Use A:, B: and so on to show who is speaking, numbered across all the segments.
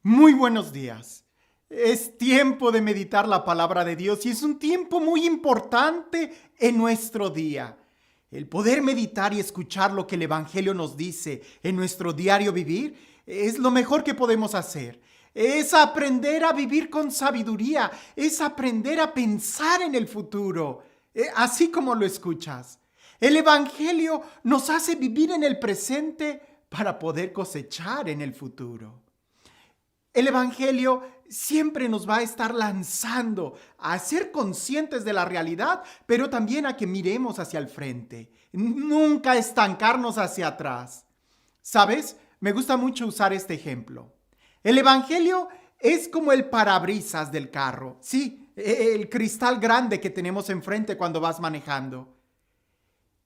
A: Muy buenos días. Es tiempo de meditar la palabra de Dios y es un tiempo muy importante en nuestro día. El poder meditar y escuchar lo que el Evangelio nos dice en nuestro diario vivir es lo mejor que podemos hacer. Es aprender a vivir con sabiduría, es aprender a pensar en el futuro, así como lo escuchas. El Evangelio nos hace vivir en el presente para poder cosechar en el futuro. El Evangelio siempre nos va a estar lanzando a ser conscientes de la realidad, pero también a que miremos hacia el frente. Nunca estancarnos hacia atrás. ¿Sabes? Me gusta mucho usar este ejemplo. El Evangelio es como el parabrisas del carro. Sí, el cristal grande que tenemos enfrente cuando vas manejando.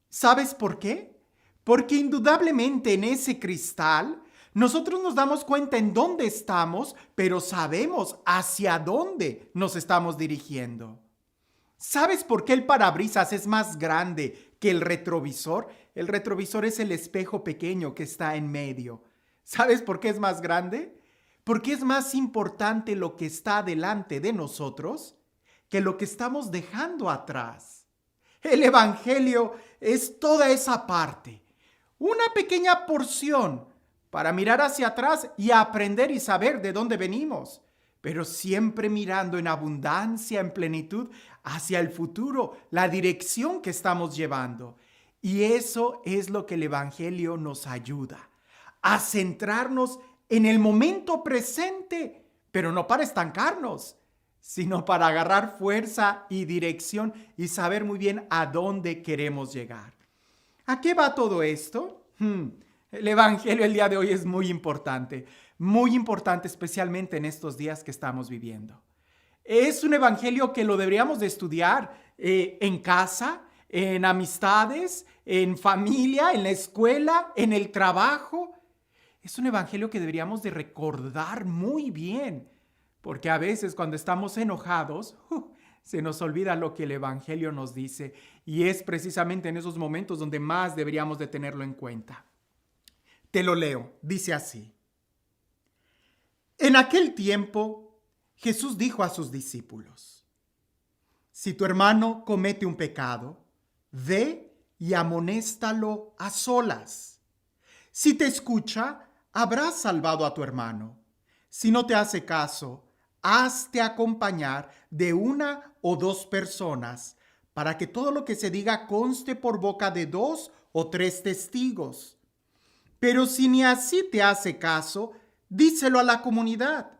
A: ¿Sabes por qué? Porque indudablemente en ese cristal nosotros nos damos cuenta en dónde estamos, pero sabemos hacia dónde nos estamos dirigiendo. ¿Sabes por qué el parabrisas es más grande que el retrovisor? El retrovisor es el espejo pequeño que está en medio. ¿Sabes por qué es más grande? Porque es más importante lo que está delante de nosotros que lo que estamos dejando atrás. El Evangelio es toda esa parte, una pequeña porción para mirar hacia atrás y aprender y saber de dónde venimos, pero siempre mirando en abundancia, en plenitud, hacia el futuro, la dirección que estamos llevando. Y eso es lo que el Evangelio nos ayuda, a centrarnos en el momento presente, pero no para estancarnos, sino para agarrar fuerza y dirección y saber muy bien a dónde queremos llegar. ¿A qué va todo esto? El Evangelio el día de hoy es muy importante especialmente en estos días que estamos viviendo. Es un Evangelio que lo deberíamos de estudiar en casa, en amistades, en familia, en la escuela, en el trabajo. Es un Evangelio que deberíamos de recordar muy bien, porque a veces cuando estamos enojados, se nos olvida lo que el Evangelio nos dice y es precisamente en esos momentos donde más deberíamos de tenerlo en cuenta. Te lo leo, dice así. En aquel tiempo, Jesús dijo a sus discípulos, si tu hermano comete un pecado, ve y amonéstalo a solas. Si te escucha, habrás salvado a tu hermano. Si no te hace caso, hazte acompañar de una o dos personas para que todo lo que se diga conste por boca de dos o tres testigos. Pero si ni así te hace caso, díselo a la comunidad.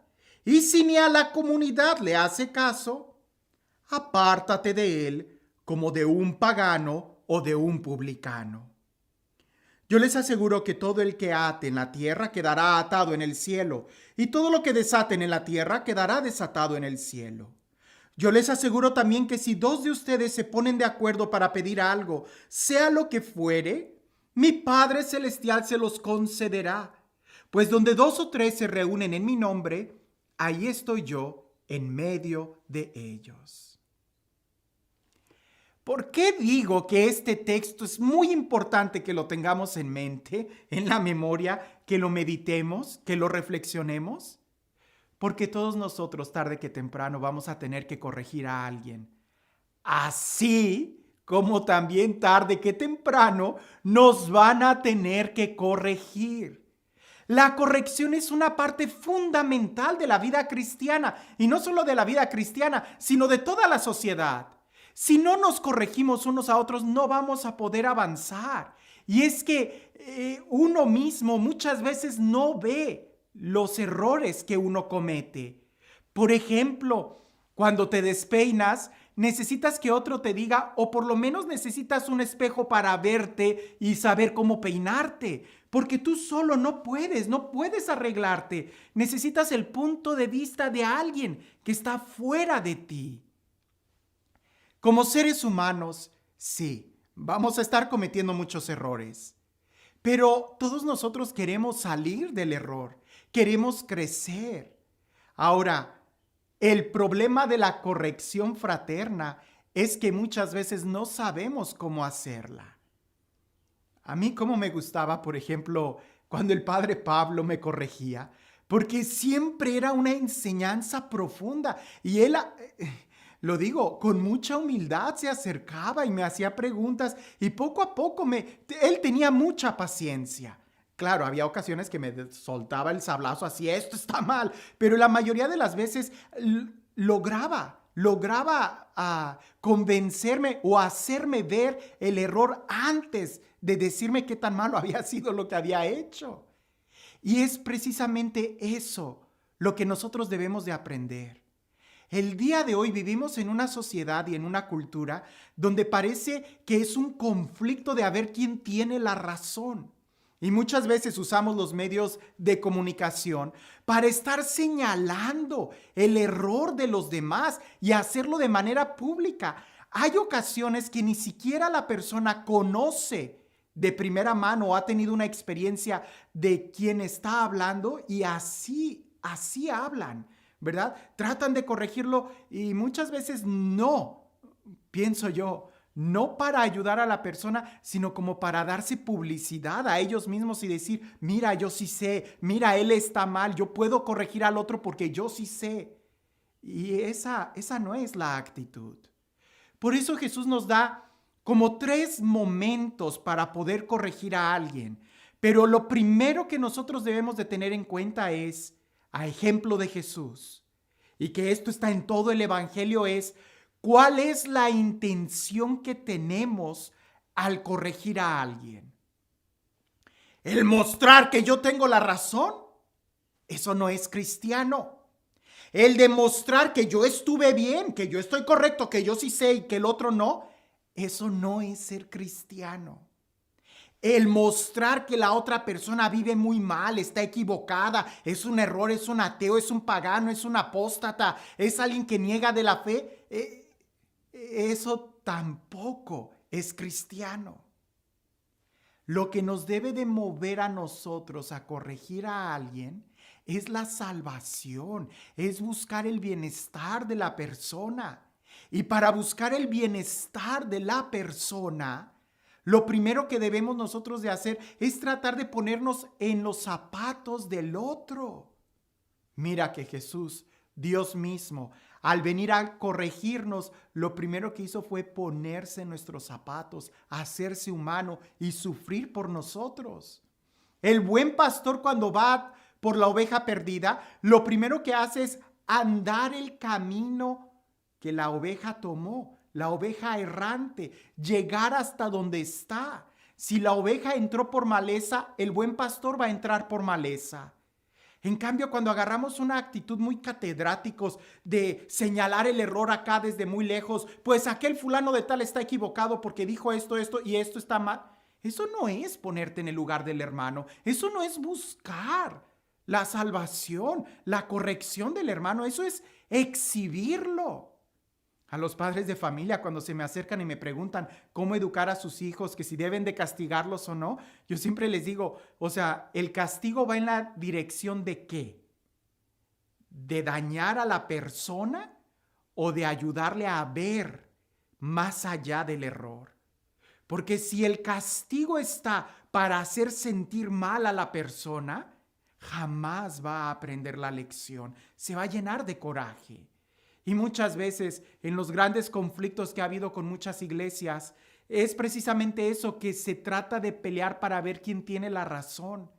A: Y si ni a la comunidad le hace caso, apártate de él como de un pagano o de un publicano. Yo les aseguro que todo el que ate en la tierra quedará atado en el cielo, y todo lo que desaten en la tierra quedará desatado en el cielo. Yo les aseguro también que si dos de ustedes se ponen de acuerdo para pedir algo, sea lo que fuere, mi Padre Celestial se los concederá. Pues donde dos o tres se reúnen en mi nombre, ahí estoy yo en medio de ellos. ¿Por qué digo que este texto es muy importante que lo tengamos en mente, en la memoria, que lo meditemos, que lo reflexionemos? Porque todos nosotros, tarde que temprano, vamos a tener que corregir a alguien. Así como también tarde que temprano nos van a tener que corregir. La corrección es una parte fundamental de la vida cristiana, y no solo de la vida cristiana, sino de toda la sociedad. Si no nos corregimos unos a otros, no vamos a poder avanzar. Y es que uno mismo muchas veces no ve los errores que uno comete. Por ejemplo, cuando te despeinas, necesitas que otro te diga, o por lo menos necesitas un espejo para verte y saber cómo peinarte, porque tú solo no puedes arreglarte. Necesitas el punto de vista de alguien que está fuera de ti. Como seres humanos, sí, vamos a estar cometiendo muchos errores, pero todos nosotros queremos salir del error, queremos crecer. Ahora, el problema de la corrección fraterna es que muchas veces no sabemos cómo hacerla. A mí como me gustaba, por ejemplo, cuando el padre Pablo me corregía, porque siempre era una enseñanza profunda. Y él, lo digo, con mucha humildad se acercaba y me hacía preguntas y poco a poco él tenía mucha paciencia. Claro, había ocasiones que me soltaba el sablazo así, esto está mal, pero la mayoría de las veces lograba convencerme o hacerme ver el error antes de decirme qué tan malo había sido lo que había hecho. Y es precisamente eso lo que nosotros debemos de aprender. El día de hoy vivimos en una sociedad y en una cultura donde parece que es un conflicto de a ver quién tiene la razón. Y muchas veces usamos los medios de comunicación para estar señalando el error de los demás y hacerlo de manera pública. Hay ocasiones que ni siquiera la persona conoce de primera mano o ha tenido una experiencia de quien está hablando y así hablan, ¿verdad? Tratan de corregirlo y muchas veces no, pienso yo, no para ayudar a la persona, sino como para darse publicidad a ellos mismos y decir, mira, yo sí sé, mira, él está mal, yo puedo corregir al otro porque yo sí sé. Y esa no es la actitud. Por eso Jesús nos da como 3 momentos para poder corregir a alguien. Pero lo primero que nosotros debemos de tener en cuenta es, a ejemplo de Jesús, y que esto está en todo el Evangelio, es cuál es la intención que tenemos al corregir a alguien. El mostrar que yo tengo la razón, eso no es cristiano. El demostrar que yo estuve bien, que yo estoy correcto, que yo sí sé y que el otro no, eso no es ser cristiano. El mostrar que la otra persona vive muy mal, está equivocada, es un error, es un ateo, es un pagano, es un apóstata, es alguien que niega de la fe, eso tampoco es cristiano. Lo que nos debe de mover a nosotros a corregir a alguien es la salvación, es buscar el bienestar de la persona. Y para buscar el bienestar de la persona, lo primero que debemos nosotros de hacer es tratar de ponernos en los zapatos del otro. Mira que Jesús, Dios mismo, al venir a corregirnos, lo primero que hizo fue ponerse en nuestros zapatos, hacerse humano y sufrir por nosotros. El buen pastor, cuando va por la oveja perdida, lo primero que hace es andar el camino que la oveja tomó, la oveja errante, llegar hasta donde está. Si la oveja entró por maleza, el buen pastor va a entrar por maleza. En cambio, cuando agarramos una actitud muy catedráticos de señalar el error acá desde muy lejos, pues aquel fulano de tal está equivocado porque dijo esto y esto está mal. Eso no es ponerte en el lugar del hermano. Eso no es buscar la salvación, la corrección del hermano. Eso es exhibirlo. A los padres de familia, cuando se me acercan y me preguntan cómo educar a sus hijos, que si deben de castigarlos o no, yo siempre les digo, o sea, ¿el castigo va en la dirección de qué? ¿De dañar a la persona o de ayudarle a ver más allá del error? Porque si el castigo está para hacer sentir mal a la persona, jamás va a aprender la lección, se va a llenar de coraje. Y muchas veces en los grandes conflictos que ha habido con muchas iglesias, es precisamente eso, que se trata de pelear para ver quién tiene la razón,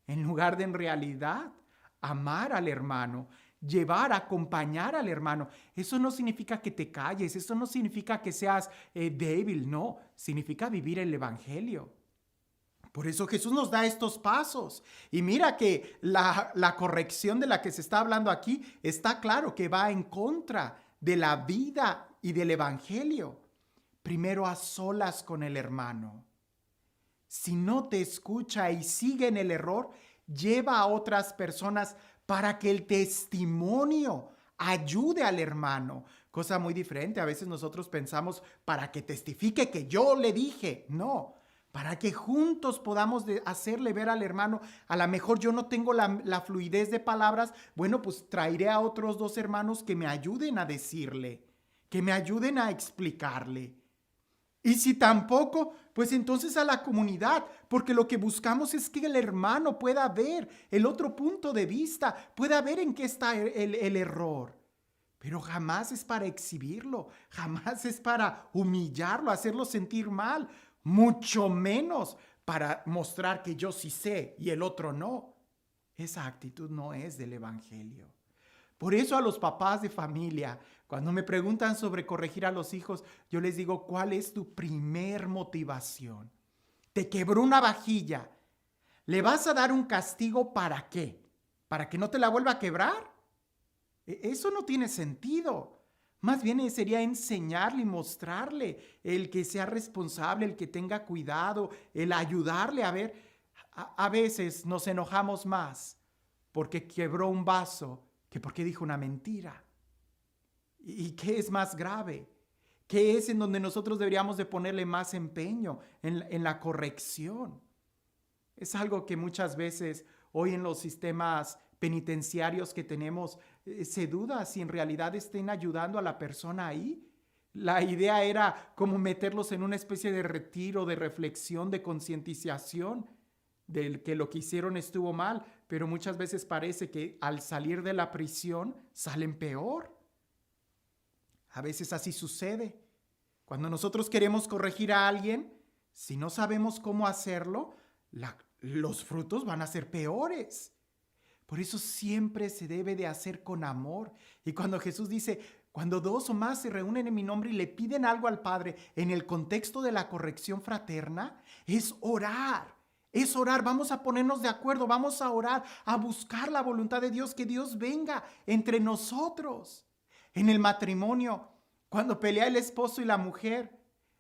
A: en lugar de en realidad amar al hermano, llevar, acompañar al hermano. Eso no significa que te calles, eso no significa que seas débil, no, significa vivir el evangelio. Por eso Jesús nos da estos pasos. Y mira que la corrección de la que se está hablando aquí está claro que va en contra de la vida y del evangelio. Primero a solas con el hermano. Si no te escucha y sigue en el error, lleva a otras personas para que el testimonio ayude al hermano. Cosa muy diferente. A veces nosotros pensamos para que testifique que yo le dije. No. Para que juntos podamos hacerle ver al hermano, a lo mejor yo no tengo la fluidez de palabras, bueno, pues traeré a otros 2 hermanos que me ayuden a decirle, que me ayuden a explicarle. Y si tampoco, pues entonces a la comunidad, porque lo que buscamos es que el hermano pueda ver el otro punto de vista, pueda ver en qué está el error. Pero jamás es para exhibirlo, jamás es para humillarlo, hacerlo sentir mal, mucho menos para mostrar que yo sí sé y el otro no. Esa actitud no es del Evangelio. Por eso a los papás de familia, cuando me preguntan sobre corregir a los hijos, yo les digo, ¿cuál es tu primer motivación? Te quebró una vajilla. ¿Le vas a dar un castigo para qué? ¿Para que no te la vuelva a quebrar? Eso no tiene sentido. Más bien sería enseñarle y mostrarle el que sea responsable, el que tenga cuidado, el ayudarle a ver. A veces nos enojamos más porque quebró un vaso que porque dijo una mentira. ¿Y qué es más grave? ¿Qué es en donde nosotros deberíamos de ponerle más empeño? En la corrección. Es algo que muchas veces hoy en los sistemas penitenciarios que tenemos se duda si en realidad estén ayudando a la persona ahí. La idea era como meterlos en una especie de retiro, de reflexión, de concientización del que lo que hicieron estuvo mal, pero muchas veces parece que al salir de la prisión salen peor. A veces así sucede. Cuando nosotros queremos corregir a alguien, si no sabemos cómo hacerlo, los frutos van a ser peores. Por eso siempre se debe de hacer con amor. Y cuando Jesús dice, cuando dos o más se reúnen en mi nombre y le piden algo al Padre en el contexto de la corrección fraterna, es orar. Es orar, vamos a ponernos de acuerdo, vamos a orar, a buscar la voluntad de Dios, que Dios venga entre nosotros. En el matrimonio, cuando pelea el esposo y la mujer,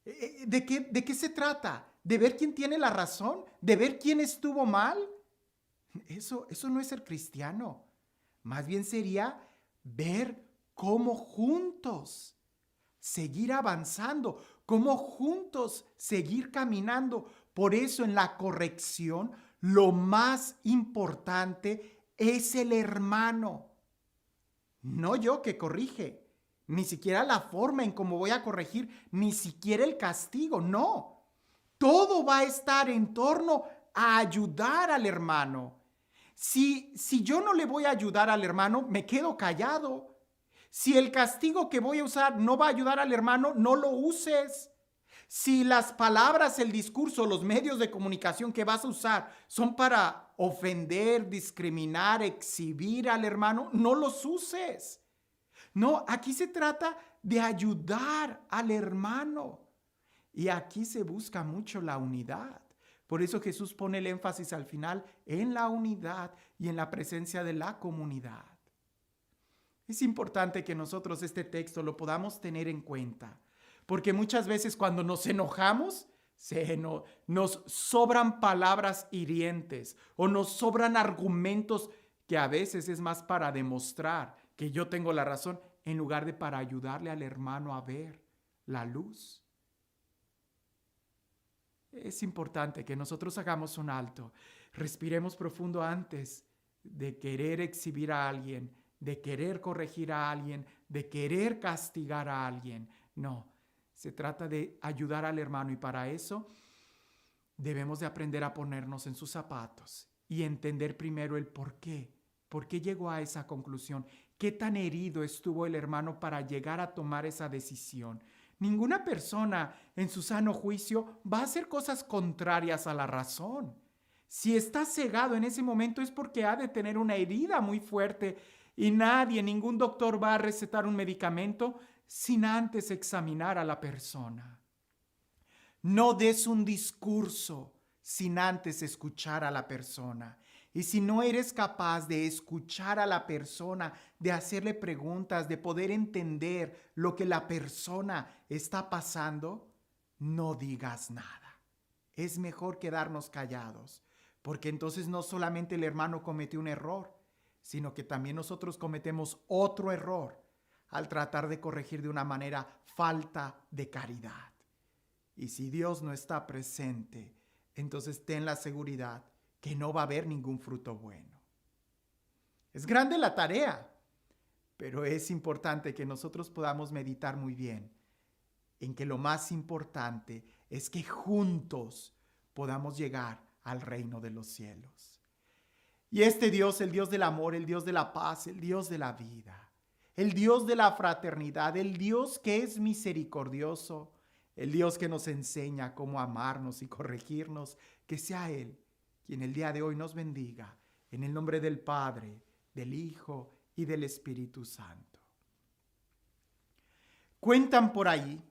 A: ¿de qué se trata? ¿De ver quién tiene la razón? ¿De ver quién estuvo mal? Eso no es ser cristiano. Más bien sería ver cómo juntos seguir avanzando, cómo juntos seguir caminando. Por eso en la corrección lo más importante es el hermano. No yo que corrige, ni siquiera la forma en cómo voy a corregir, ni siquiera el castigo, no. Todo va a estar en torno a ayudar al hermano. Si yo no le voy a ayudar al hermano, me quedo callado. Si el castigo que voy a usar no va a ayudar al hermano, no lo uses. Si las palabras, el discurso, los medios de comunicación que vas a usar son para ofender, discriminar, exhibir al hermano, no los uses. No, aquí se trata de ayudar al hermano. Y aquí se busca mucho la unidad. Por eso Jesús pone el énfasis al final en la unidad y en la presencia de la comunidad. Es importante que nosotros este texto lo podamos tener en cuenta, porque muchas veces cuando nos enojamos, nos sobran palabras hirientes o nos sobran argumentos que a veces es más para demostrar que yo tengo la razón en lugar de para ayudarle al hermano a ver la luz. Es importante que nosotros hagamos un alto, respiremos profundo antes de querer exhibir a alguien, de querer corregir a alguien, de querer castigar a alguien. No, se trata de ayudar al hermano y para eso debemos de aprender a ponernos en sus zapatos y entender primero el por qué. ¿Por qué llegó a esa conclusión? ¿Qué tan herido estuvo el hermano para llegar a tomar esa decisión? Ninguna persona en su sano juicio va a hacer cosas contrarias a la razón. Si está cegado en ese momento es porque ha de tener una herida muy fuerte y ningún doctor va a recetar un medicamento sin antes examinar a la persona. No des un discurso sin antes escuchar a la persona. Y si no eres capaz de escuchar a la persona, de hacerle preguntas, de poder entender lo que la persona está pasando, no digas nada. Es mejor quedarnos callados, porque entonces no solamente el hermano cometió un error, sino que también nosotros cometemos otro error al tratar de corregir de una manera falta de caridad. Y si Dios no está presente, entonces ten la seguridad que no va a haber ningún fruto bueno. Es grande la tarea, pero es importante que nosotros podamos meditar muy bien en que lo más importante es que juntos podamos llegar al reino de los cielos. Y este Dios, el Dios del amor, el Dios de la paz, el Dios de la vida, el Dios de la fraternidad, el Dios que es misericordioso, el Dios que nos enseña cómo amarnos y corregirnos, que sea Él quien el día de hoy nos bendiga, en el nombre del Padre, del Hijo y del Espíritu Santo. Cuentan por ahí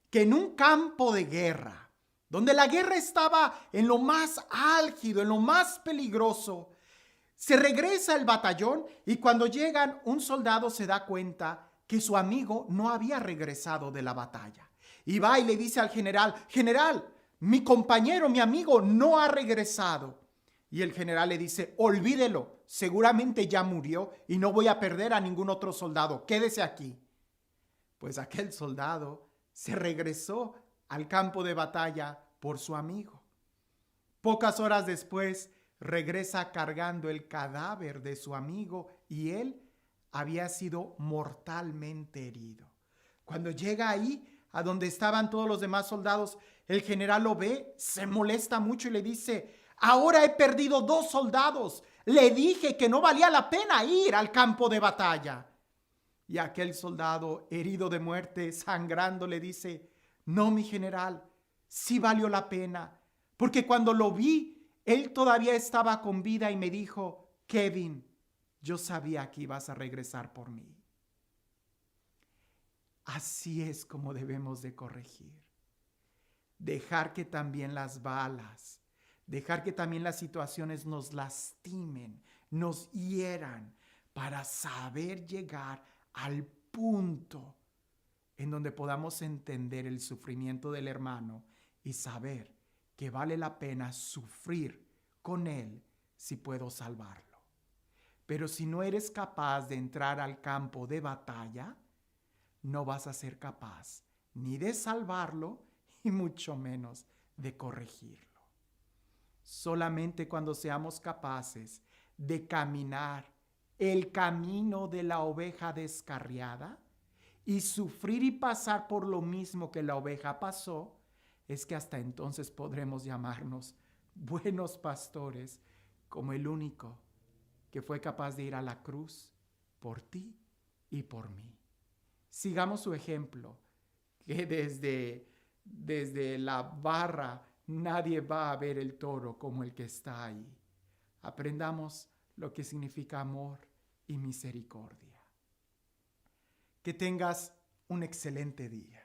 A: que en un campo de guerra, donde la guerra estaba en lo más álgido, en lo más peligroso, se regresa el batallón y cuando llegan, un soldado se da cuenta que su amigo no había regresado de la batalla. Y va y le dice al general: general, mi compañero, mi amigo no ha regresado. Y el general le dice: olvídelo, seguramente ya murió y no voy a perder a ningún otro soldado, quédese aquí. Pues aquel soldado se regresó al campo de batalla por su amigo. Pocas horas después regresa cargando el cadáver de su amigo y él había sido mortalmente herido. Cuando llega ahí, a donde estaban todos los demás soldados, el general lo ve, se molesta mucho y le dice: ahora he perdido 2 soldados. Le dije que no valía la pena ir al campo de batalla. Y aquel soldado, herido de muerte, sangrando, le dice: no, mi general, sí valió la pena, porque cuando lo vi, él todavía estaba con vida y me dijo: Kevin, yo sabía que ibas a regresar por mí. Así es como debemos de corregir. Dejar que también las balas, dejar que también las situaciones nos lastimen, nos hieran, para saber llegar al punto en donde podamos entender el sufrimiento del hermano y saber que vale la pena sufrir con él si puedo salvarlo. Pero si no eres capaz de entrar al campo de batalla, no vas a ser capaz ni de salvarlo y mucho menos de corregirlo. Solamente cuando seamos capaces de caminar el camino de la oveja descarriada y sufrir y pasar por lo mismo que la oveja pasó, es que hasta entonces podremos llamarnos buenos pastores, como el único que fue capaz de ir a la cruz por ti y por mí. Sigamos su ejemplo, que desde la barra nadie va a ver el toro como el que está ahí. Aprendamos lo que significa amor y misericordia. Que tengas un excelente día.